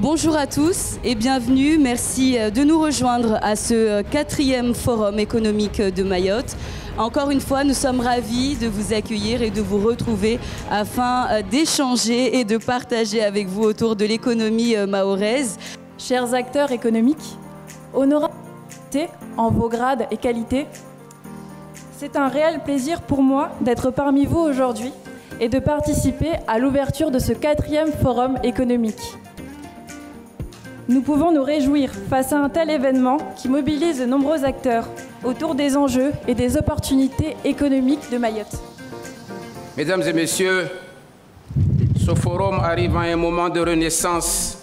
Bonjour à tous et bienvenue. Merci de nous rejoindre à ce 4e Forum économique de Mayotte. Encore une fois, nous sommes ravis de vous accueillir et de vous retrouver afin d'échanger et de partager avec vous autour de l'économie mahoraise. Chers acteurs économiques, honorables en vos grades et qualités, c'est un réel plaisir pour moi d'être parmi vous aujourd'hui et de participer à l'ouverture de ce 4e Forum économique. Nous pouvons nous réjouir face à un tel événement qui mobilise de nombreux acteurs autour des enjeux et des opportunités économiques de Mayotte. Mesdames et messieurs, ce forum arrive à un moment de renaissance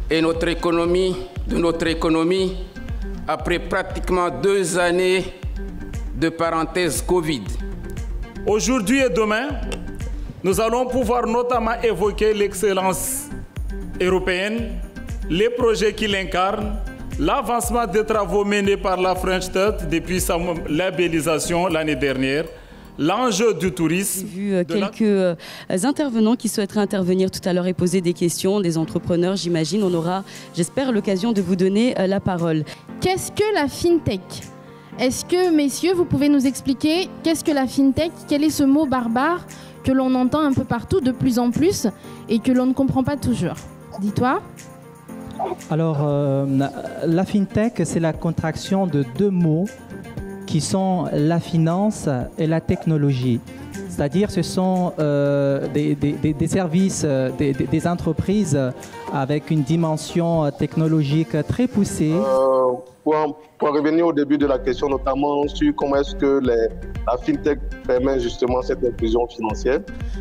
et de notre économie, après pratiquement 2 années de parenthèse Covid. Aujourd'hui et demain, nous allons pouvoir notamment évoquer l'excellence européenne, les projets qui l'incarnent, l'avancement des travaux menés par la French Tech depuis sa labellisation l'année dernière, l'enjeu du tourisme. J'ai vu quelques intervenants qui souhaiteraient intervenir tout à l'heure et poser des questions, des entrepreneurs, j'imagine. On aura, j'espère, l'occasion de vous donner la parole. Qu'est-ce que la FinTech ? Est-ce que, messieurs, vous pouvez nous expliquer qu'est-ce que la FinTech ? Quel est ce mot barbare que l'on entend un peu partout de plus en plus et que l'on ne comprend pas toujours ? Dis-toi. Alors, la FinTech, c'est la contraction de 2 mots qui sont la finance et la technologie. C'est-à-dire ce sont des services, des entreprises avec une dimension technologique très poussée. Pour revenir au début de la question, notamment sur comment est-ce que la FinTech permet justement cette inclusion financière.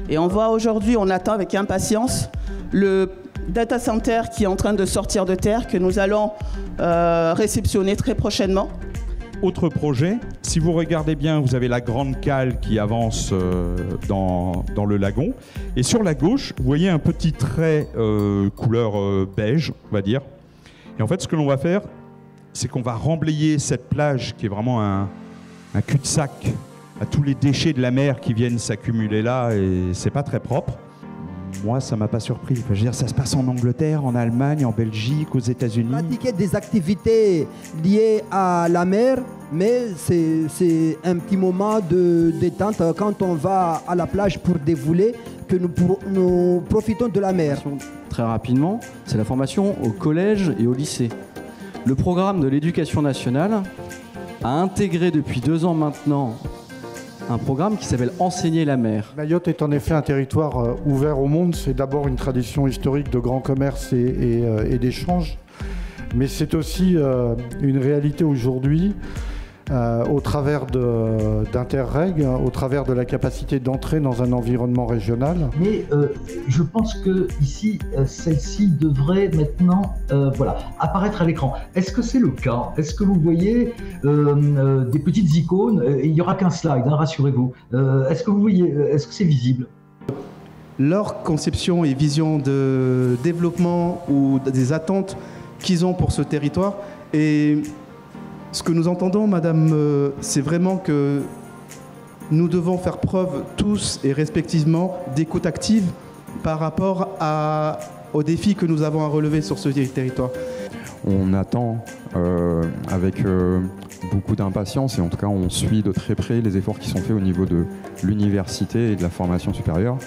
Et on voit aujourd'hui, on attend avec impatience le data center qui est en train de sortir de terre, que nous allons réceptionner très prochainement. Autre projet, si vous regardez bien, vous avez la grande cale qui avance dans le lagon. Et sur la gauche, vous voyez un petit trait couleur beige, on va dire. Et en fait, ce que l'on va faire, c'est qu'on va remblayer cette plage qui est vraiment un cul-de-sac à tous les déchets de la mer qui viennent s'accumuler là, et c'est pas très propre. Moi, ça m'a pas surpris. Enfin, je veux dire, ça se passe en Angleterre, en Allemagne, en Belgique, aux États-Unis. Pratiquer des activités liées à la mer, mais c'est un petit moment de détente quand on va à la plage pour dévouler, que nous profitons de la mer. Très rapidement, c'est la formation au collège et au lycée. Le programme de l'éducation nationale a intégré depuis 2 ans maintenant un programme qui s'appelle Enseigner la mer. Mayotte est en effet un territoire ouvert au monde. C'est d'abord une tradition historique de grand commerce et d'échange. Mais c'est aussi une réalité aujourd'hui au travers d'Interreg, au travers de la capacité d'entrer dans un environnement régional. Mais je pense que ici, celle-ci devrait maintenant apparaître à l'écran. Est-ce que c'est le cas? Est-ce que vous voyez des petites icônes? Il n'y aura qu'un slide, hein, rassurez-vous. Est-ce que vous voyez, est-ce que c'est visible? Leur conception et vision de développement ou des attentes qu'ils ont pour ce territoire. Et ce que nous entendons, madame, c'est vraiment que nous devons faire preuve tous et respectivement d'écoute active par rapport aux défis que nous avons à relever sur ce territoire. On attend avec beaucoup d'impatience et en tout cas on suit de très près les efforts qui sont faits au niveau de l'université et de la formation supérieure.